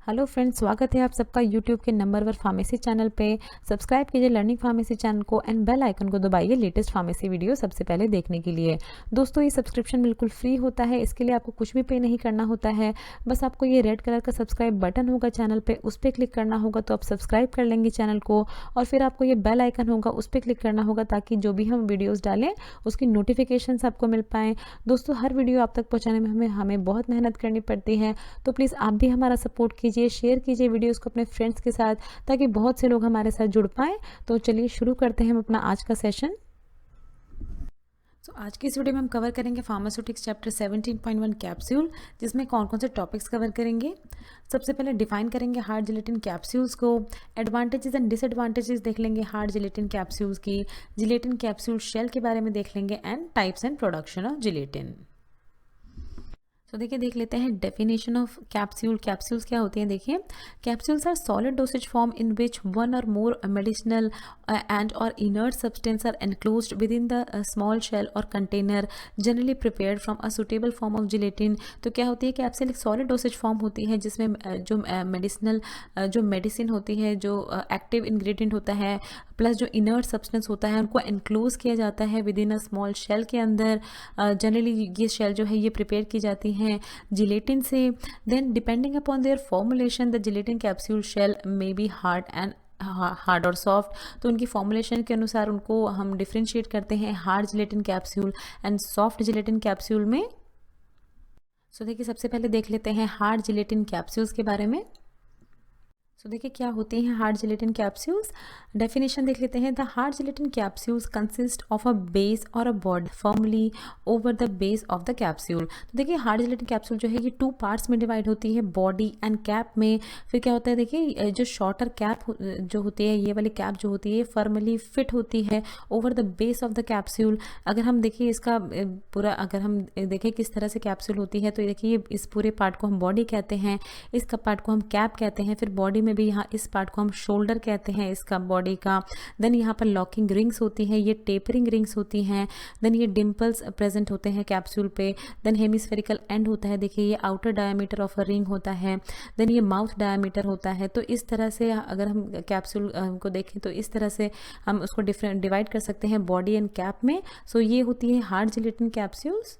Hello friends, स्वागत है आप सबका यूट्यूब के नंबर 1 फार्मेसी चैनल पे। सब्सक्राइब कीजिए लर्निंग फार्मेसी चैनल को एंड बेल आइकन को दबाइए लेटेस्ट फार्मेसी वीडियो सबसे पहले देखने के लिए। दोस्तों, ये सब्सक्रिप्शन बिल्कुल फ्री होता है, इसके लिए आपको कुछ भी पे नहीं करना होता है। बस आपको ये रेड कलर का सब्सक्राइब बटन होगा चैनल पे, उस पर क्लिक करना होगा तो आप सब्सक्राइब कर लेंगे चैनल को। और फिर आपको ये बेल आइकन होगा, उस पर क्लिक करना होगा ताकि जो भी हम वीडियोज़ डालें उसकी नोटिफिकेशन आपको मिल पाएँ। दोस्तों, हर वीडियो आप तक पहुँचाने में हमें बहुत मेहनत करनी पड़ती है, तो प्लीज़ आप भी हमारा सपोर्ट कीजिए, शेयर कीजिए वीडियोस को अपने फ्रेंड्स के साथ ताकि बहुत से लोग हमारे साथ जुड़ पाएँ। तो चलिए शुरू करते हैं हम अपना आज का सेशन। आज की इस वीडियो में हम कवर करेंगे फार्मास्यूटिक्स चैप्टर 17.1 कैप्सूल, जिसमें कौन कौन से टॉपिक्स कवर करेंगे। सबसे पहले डिफाइन करेंगे हार्ड जिलेटिन कैप्सूल्स को, एडवांटेजेस एंड डिसएडवांटेजेस देख लेंगे हार्ड जिलेटिन कैप्सूल्स की, जिलेटिन कैप्सूल शेल के बारे में देख लेंगे and types and production of gelatin. तो देखिए, देख लेते हैं डेफिनेशन ऑफ कैप्सूल। कैप्सूल्स क्या होती हैं? देखिए, capsules are solid dosage form in which one or more medicinal and or inert substance are enclosed within the small shell or container generally prepared from a suitable form of gelatin. तो क्या होती है? Capsule एक solid dosage form होती है जिसमें जो medicinal जो मेडिसिन होती है, जो एक्टिव इंग्रेडिएंट होता है प्लस जो इनर्ट सब्सटेंस होता है, उनको एनक्लोज किया जाता है with in a small shell के अंदर। जनरली ये शेल जो है ये प्रिपेयर की जाती हैं जिलेटिन से। Then depending upon their formulation the gelatin capsule shell may be hard और सॉफ्ट। तो उनकी फॉर्मुलेशन के अनुसार उनको हम डिफ्रेंशिएट करते हैं hard gelatin capsule and soft gelatin capsule में। सो देखिए, सबसे पहले देख लेते हैं हार्ड जिलेटिन कैप्सूल्स के बारे में। तो देखिए, क्या होती हैं हार्ड जिलेटिन कैप्सूल्स। डेफिनेशन देख लेते हैं। The hard gelatin capsules consist of a base or a body firmly over the base of the capsule. तो देखिए, हार्ड जिलेटिन कैप्सूल जो है ये 2 पार्ट्स में डिवाइड होती है, बॉडी एंड कैप में। फिर क्या होता है? देखिए, जो शॉर्टर कैप जो होती है, ये वाली कैप जो होती है फर्मली फिट होती है over the base of the capsule. अगर हम देखिए इसका पूरा, अगर हम देखें किस तरह से कैप्सूल होती है, तो देखिए इस पूरे पार्ट को हम बॉडी कहते हैं, इसका पार्ट को हम कैप कहते हैं, फिर बॉडी में भी यहाँ इस पार्ट को हम शोल्डर कहते हैं इसका बॉडी का। देन यहाँ पर लॉकिंग रिंग्स होती हैं, ये टेपरिंग रिंग्स होती हैं। देन ये डिम्पल्स प्रेजेंट होते हैं कैप्सूल पे। देन हेमिस्फेरिकल एंड होता है, देखिए ये outer diameter of a ring होता है। देन ये माउथ डायमीटर होता है। तो इस तरह से अगर हम कैप्सूल को देखें तो इस तरह से हम उसको डिफरेंट डिवाइड कर सकते हैं बॉडी एंड कैप में। सो ये होती है हार्ड जिलेटिन कैप्सूल्स।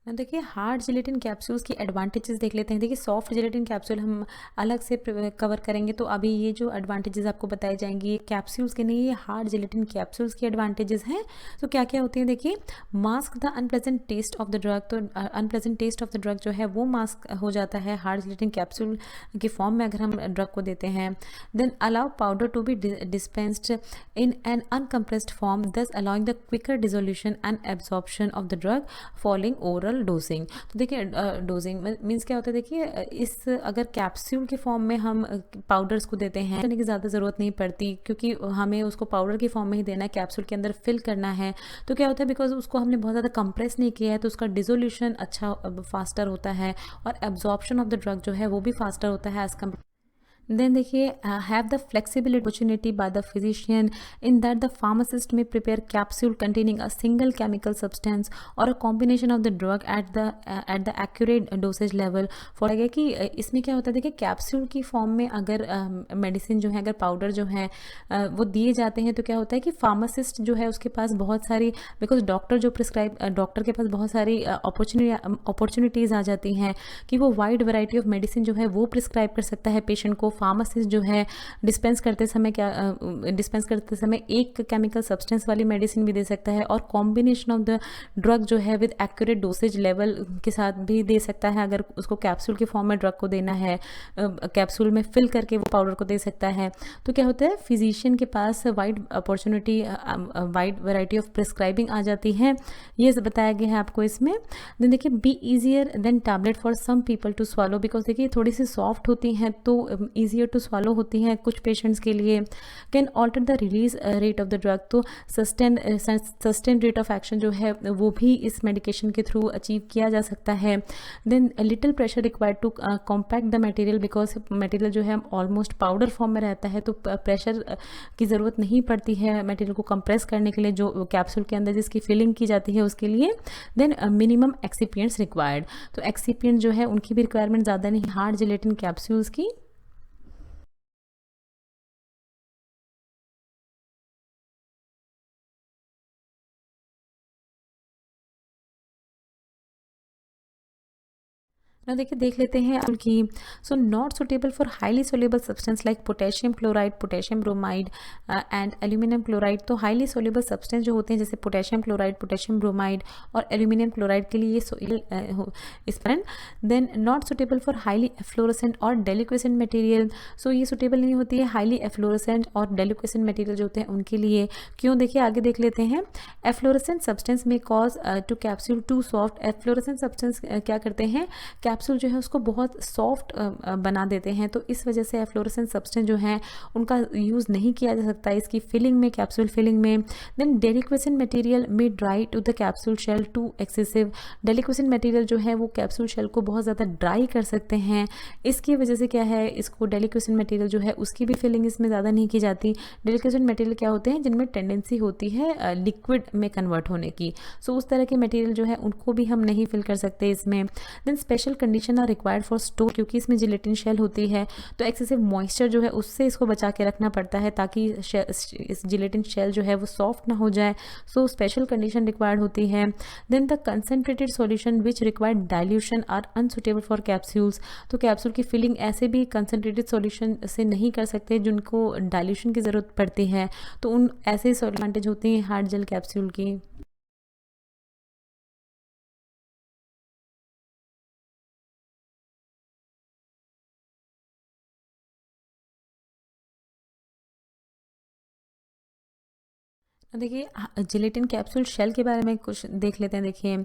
देखिए, हार्ड जिलेटिन कैप्सूल्स की एडवांटेजेस देख लेते हैं। देखिए, सॉफ्ट जिलेटिन कैप्सूल हम अलग से कवर करेंगे, तो अभी ये जो एडवांटेजेस आपको बताई जाएंगी कैप्सूल्स के नहीं, ये हार्ड जिलेटिन कैप्सूल्स की एडवांटेजेस हैं। तो क्या क्या होती हैं? देखिए, mask the unpleasant taste of the drug. तो unpleasant taste of the drug जो है वो मास्क हो जाता है हार्ड जिलेटिन कैप्सूल के फॉर्म में अगर हम ड्रग को देते हैं। Then allow powder to be dispensed in an uncompressed form, thus allowing the quicker dissolution and absorption of the drug following oral dosing. तो देखिए, डोजिंग मीन्स क्या होता है? देखिए, इस अगर कैप्सूल के फॉर्म में हम पाउडर्स को देते हैं करने की ज़्यादा ज़रूरत नहीं पड़ती, क्योंकि हमें उसको पाउडर की फॉर्म में ही देना है, कैप्सूल के अंदर फिल करना है। तो क्या होता है? बिकॉज उसको हमने बहुत ज़्यादा कंप्रेस नहीं किया है, तो उसका डिसोल्यूशन अच्छा फास्टर होता है और एब्जॉर्प्शन ऑफ द ड्रग जो है वो भी फास्टर होता है एज कम्पेयर। देन देखिए, have the flexible opportunity by the physician in that the pharmacist may prepare capsule containing a single chemical substance or a combination of the drug at the accurate dosage level for. लगे कि इसमें क्या होता है? देखिए, capsule की form में अगर मेडिसिन जो है, अगर पाउडर जो है वो दिए जाते हैं, तो क्या होता है कि फार्मासिस्ट जो है उसके पास बहुत सारी, बिकॉज डॉक्टर के पास बहुत सारी अपॉर्चुनिटीज़ आ जाती हैं कि वो वाइड वैरायटी ऑफ मेडिसिन जो है वो प्रिस्क्राइब कर सकता है पेशेंट को। फार्मासिस्ट जो है डिस्पेंस करते समय एक केमिकल सब्सटेंस वाली मेडिसिन भी दे सकता है और कॉम्बिनेशन ऑफ द ड्रग जो है विद एक्यूरेट डोसेज लेवल के साथ भी दे सकता है। अगर उसको कैप्सूल के फॉर्म में ड्रग को देना है, कैप्सूल में फिल करके वो पाउडर को दे सकता है। तो क्या होता है? फिजिशियन के पास wide opportunity, wide variety of prescribing आ जाती है, ये बताया गया है आपको इसमें। देन देखिए, be easier than tablet for some people to swallow, because देखिए थोड़ी सी सॉफ्ट होती हैं तो ईजियर टू स्वालो होती हैं कुछ पेशेंट्स के लिए, can alter the release rate of the drug, तो सस्टेन रेट ऑफ एक्शन जो है वो भी इस मेडिकेशन के थ्रू अचीव किया जा सकता है। Then little pressure required to compact the material, because material जो है ऑलमोस्ट पाउडर फॉर्म में रहता है, तो प्रेशर की ज़रूरत नहीं पड़ती है मटेरियल को कंप्रेस करने के लिए जो कैप्सूल के अंदर जिसकी फिलिंग की जाती है उसके लिए। देन मिनिमम एक्सिपिएंट्स रिक्वायर्ड, तो एक्सिपिएंट जो है उनकी भी रिक्वायरमेंट ज़्यादा नहीं हार्ड जिलेटिन कैप्सूल्स की। ना देखिए देख लेते हैं उनकी। So not suitable for highly soluble substance like potassium chloride, potassium bromide and aluminium chloride, तो हाईली सोलेबल सब्सटेंस जो होते हैं जैसे पोटेशियम क्लोराइड, पोटेशियम ब्रोमाइड और एल्यूमिनियम क्लोराइड के लिए इस पर। Then not suitable for highly efflorescent और डेलिक्वेसेंट मटेरियल, सो ये सुटेबल नहीं होती है हाईली एफ्लोरेसेंट और डेलिक्वेसेंट मटेरियल जो होते हैं उनके लिए। क्यों, देखिए आगे देख लेते हैं। एफ्लोरेसेंट सब्सटेंस में cause to capsule to soft, efflorescent substance क्या करते हैं, कैप्सूल जो है उसको बहुत सॉफ्ट बना देते हैं, तो इस वजह से एफ्लोरेसेंट सब्सटेंस जो है उनका यूज़ नहीं किया जा सकता इसकी फिलिंग में, कैप्सूल फिलिंग में। देन डेलिक्वेसेंट मटेरियल में dry to the capsule shell to excessive, deliquescent material जो है वो कैप्सूल शेल को बहुत ज़्यादा ड्राई कर सकते हैं, इसकी वजह से क्या है इसको डेलिक्वेसेंट मटेरियल जो है उसकी भी फिलिंग इसमें ज़्यादा नहीं की जाती। डेलिक्वेसेंट मटेरियल क्या होते हैं जिनमें टेंडेंसी होती है लिक्विड में कन्वर्ट होने की, सो उस तरह के मटेरियल जो है उनको भी हम नहीं फिल कर सकते इसमें। Then special condition are required for store, क्योंकि इसमें जिलेटिन शेल होती है तो एक्सेसिव मॉइस्चर जो है उससे इसको बचा के रखना पड़ता है ताकि इस जिलेटिन शेल जो है वो सॉफ्ट ना हो जाए, सो स्पेशल कंडीशन रिक्वायर्ड होती है। Then the concentrated solution which required dilution are unsuitable for capsules, तो कैप्सूल की फिलिंग ऐसे भी कंसनट्रेटेड सॉल्यूशन से नहीं कर सकते जिनको डाइल्यूशन की ज़रूरत पड़ती है, तो उन ऐसे एडवांटेज होती हैं हार्ड जेल कैप्सूल की। देखिए जिलेटिन कैप्सूल शेल के बारे में कुछ देख लेते हैं। देखिए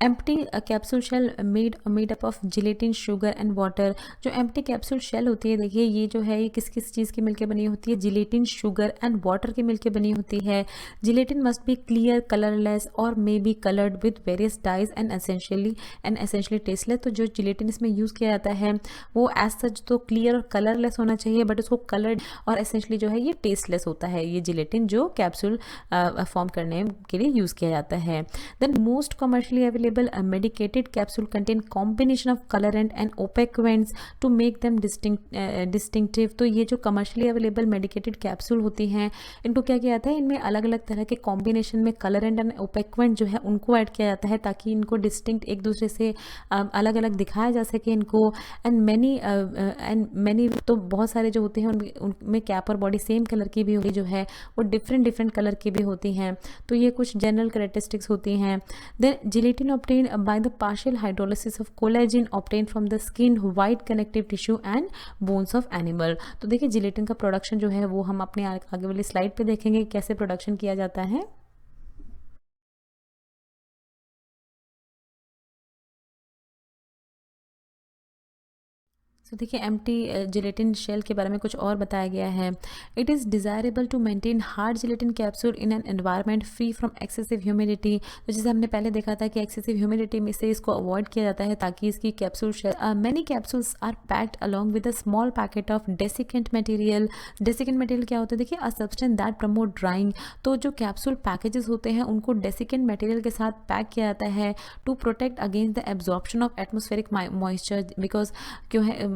empty capsule shell made up of gelatin, sugar and water, जो एम्प्टी कैप्सूल शेल होती है देखिए ये जो है ये किस किस चीज़ की मिलकर बनी होती है, जिलेटिन, शुगर एंड वाटर की मिलकर बनी होती है। Gelatin must be clear, colourless or may be coloured with various dyes and essentially tasteless, तो जो जिलेटिन इसमें यूज़ किया जाता है वो एज सच तो क्लियर और कलरलेस होना चाहिए, बट उसको कलर्ड और एसेंशियली जो है ये टेस्टलेस होता है ये जिलेटिन जो कैप्सूल फॉर्म करने के लिए यूज़ किया जाता है। Then most commercially available medicated capsule contain combination of colorant and opaquants to make them distinctive, तो ये जो कमर्शियली अवेलेबल मेडिकेटेड कैप्सूल होती हैं इनको क्या किया जाता है, इनमें अलग अलग तरह के कॉम्बिनेशन में कलरेंट एंड ओपेक्वेंट जो है उनको ऐड किया जाता है ताकि इनको डिस्टिंक्ट एक दूसरे से अलग अलग दिखाया जा सके इनको। एंड मैनी तो बहुत सारे जो होते हैं उनमें कैप और बॉडी सेम कलर की भी होती जो है वो डिफरेंट कलर की भी होती हैं, तो ये कुछ जनरल कैरेक्टरिस्टिक्स होती हैं। Then gelatin obtained by the partial hydrolysis of collagen obtained from the skin, white connective tissue and bones of animal, तो देखिए जिलेटिन का प्रोडक्शन जो है वो हम अपने आगे वाली स्लाइड पे देखेंगे कैसे प्रोडक्शन किया जाता है। तो देखिए एम्प्टी जिलेटिन शेल के बारे में कुछ और बताया गया है। It is desirable to maintain hard gelatin capsule in an environment free from excessive humidity, तो जैसे हमने पहले देखा था कि एक्सेसिव ह्यूमिडिटी में से इसको अवॉइड किया जाता है ताकि इसकी capsule shell. Many capsules are packed along with a small packet of desiccant material. Desiccant material क्या होता है, देखिए a substance that promote drying, तो जो कैप्सूल पैकेजेस होते हैं उनको डेसिकेंट मटेरियल के साथ पैक किया जाता है to protect against the absorption of atmospheric moisture, because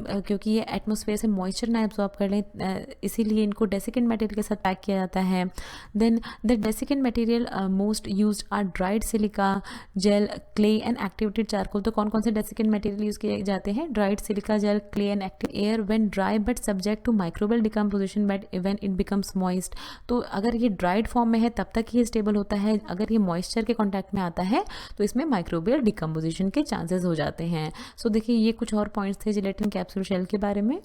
क्योंकि ये एटमॉस्फेयर से मॉइस्चर ना एब्जॉर्ब कर लें इसीलिए इनको डेसिकेंट मटेरियल के साथ पैक किया जाता है। Then the desiccant material most used are dried silica gel, clay and activated charcoal, तो कौन कौन से डेसिकेंट मटेरियल यूज़ किए जाते हैं, dried silica gel, clay and active air when dry but subject to microbial decomposition but when it becomes moist, तो अगर ये ड्राइड फॉर्म में है तब तक ये स्टेबल होता है, अगर ये मॉइस्चर के कॉन्टैक्ट में आता है तो इसमें माइक्रोबियल डिकम्पोजिशन के चांसेस हो जाते हैं। सो देखिए ये कुछ और पॉइंट्स थे जिलेटिन कैप्सूल शेल के बारे में।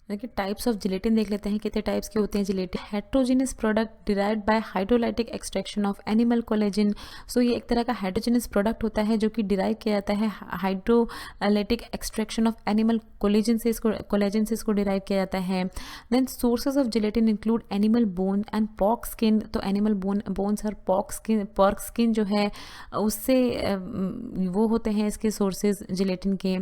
देखिए टाइप्स ऑफ जिलेटिन देख लेते हैं, कितने टाइप्स के होते हैं gelatin. Heterogeneous product derived by hydrolytic extraction of animal collagen. So ये एक तरह का हेट्रोजेनस प्रोडक्ट होता है जो कि डिराइव किया जाता है hydrolytic extraction of animal collagen से इसको डिराइव किया जाता है। Then sources of gelatin include animal bone and pork skin. तो एनिमल बोन्स और पॉर्क स्किन जो है उससे वो होते हैं इसके सोर्सेज जिलेटिन के।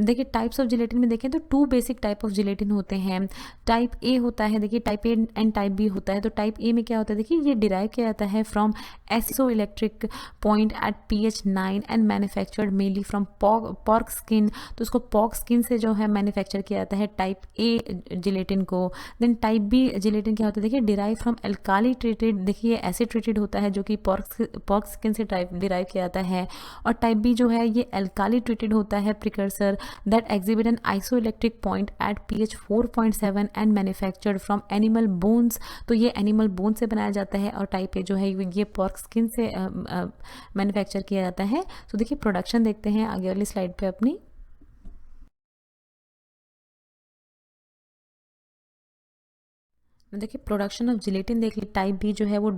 देखिए टाइप्स ऑफ जिलेटिन में देखें तो 2 बेसिक टाइप ऑफ जिलेटिन होते हैं। टाइप ए होता है, देखिए type A and type B होता है। तो टाइप ए में क्या होता है, देखिए ये डिराइव किया जाता है from isoelectric point at pH 9 and manufactured mainly from pork skin. तो उसको पॉर्क स्किन से जो है मैन्युफैक्चर किया जाता है टाइप ए जिलेटिन को। देन टाइप बी जिलेटिन क्या होता है, देखिए डिराइव फ्रॉम एल्काली ट्रीटेड, देखिए एसिड ट्रीटेड होता है जो कि पॉर्क स्किन से डिराइव किया जाता है। और टाइप बी जो है ये एल्काली ट्रीटेड होता है precursor that exhibit an isoelectric point at pH 4.7 and manufactured from animal bones. तो ये एनिमल बोन से बनाया जाता है। और टाइप ए जो है ये पॉर्क स्किन से मैन्युफैक्चर किया जाता है। तो देखिए प्रोडक्शन देखते हैं आगे वाली स्लाइड पे अपनी। देखिए प्रोडक्शन ऑफ जिलेटिन देख ली। टाइप बी जो है वो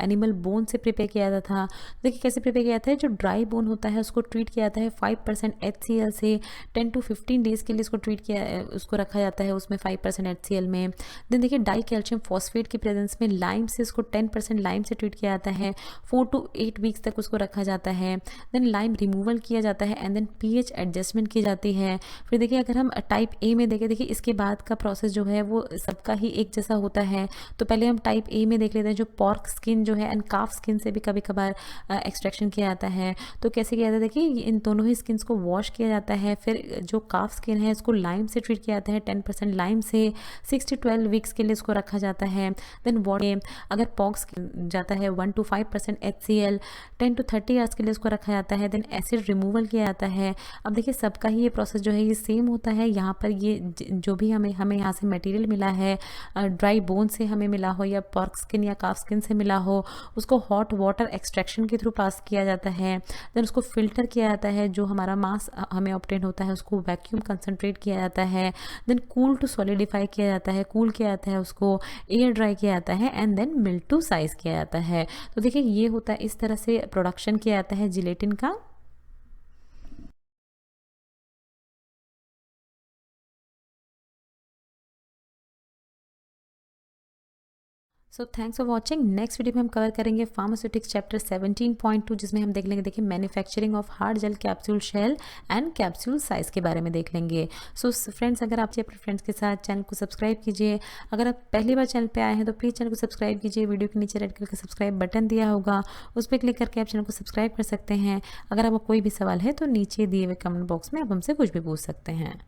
एनिमल बोन से प्रिपेयर किया जाता था। देखिए कैसे प्रिपेयर किया जाता है, जो ड्राई बोन होता है उसको ट्रीट किया जाता है 5% HCl से 10 to 15 डेज के लिए उसको रखा जाता है उसमें 5% HCl में। देन देखिए डाई कैल्शियम फॉस्फेट की प्रेजेंस में लाइम से इसको 10% लाइम से ट्रीट किया जाता है। 4 to 8 वीक्स तक उसको रखा जाता है। देन लाइम रिमूवल किया जाता है एंड देन pH एडजस्टमेंट की जाती है। फिर देखिए अगर हम टाइप ए में देखें, देखिए इसके बाद का प्रोसेस जो है वो सबका ही एक जैसा होता है। तो पहले हम टाइप ए में देख लेते हैं, जो पॉर्क स्किन जो है एंड काफ स्किन से भी कभी कभार एक्सट्रैक्शन किया जाता है। तो कैसे किया जाता है, देखिए इन दोनों ही स्किन्स को वॉश किया जाता है। फिर जो काफ स्किन है इसको लाइम से ट्रीट किया जाता है 10% लाइम से। 6 to 12 वीक्स के लिए इसको रखा जाता है। देन वाटर अगर पॉर्क स्किन जाता है 1 to 5% HCl 10 to 30 आवर्स के लिए इसको रखा जाता है। देन एसिड रिमूवल किया जाता है। अब देखिए सबका ही ये प्रोसेस जो है ये सेम होता है। यहाँ पर ये जो भी हमें यहाँ से मटेरियल मिला है, ड्राई बोन से हमें मिला हो या पॉर्क स्किन या काफ स्किन से मिला हो, उसको हॉट वाटर एक्सट्रैक्शन के थ्रू पास किया जाता है। देन उसको फिल्टर किया जाता है। जो हमारा मास हमें ऑब्टेन होता है उसको वैक्यूम कंसनट्रेट किया जाता है। देन कूल टू सॉलिडिफाई किया जाता है, कूल किया जाता है, उसको एयर ड्राई किया जाता है and then milled to size किया जाता है। तो देखिए ये होता है, इस तरह से प्रोडक्शन किया जाता है जिलेटिन का। So thanks for watching. Next video में हम कवर करेंगे फार्मास्यूटिक्स चैप्टर 17.2, जिसमें हम देख लेंगे देखिए manufacturing of hard gel capsule shell and capsule size के बारे में देख लेंगे। सो फ्रेंड्स अगर आप अपने फ्रेंड्स के साथ चैनल को सब्सक्राइब कीजिए। अगर आप पहली बार चैनल पे आए हैं तो प्लीज़ चैनल को सब्सक्राइब कीजिए। वीडियो के नीचे रेड कलर का सब्सक्राइब बटन दिया होगा, उस पर क्लिक करके आप चैनल को सब्सक्राइब कर सकते हैं। अगर आपको कोई भी सवाल है तो नीचे दिए हुए कमेंट बॉक्स में आप हमसे कुछ भी पूछ सकते हैं।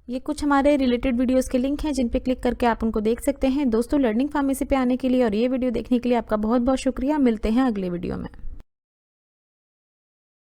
ये कुछ हमारे रिलेटेड वीडियोस के लिंक हैं जिन पे क्लिक करके आप उनको देख सकते हैं। दोस्तों लर्निंग फार्मेसी पे आने के लिए और ये वीडियो देखने के लिए आपका बहुत बहुत शुक्रिया। मिलते हैं अगले वीडियो में।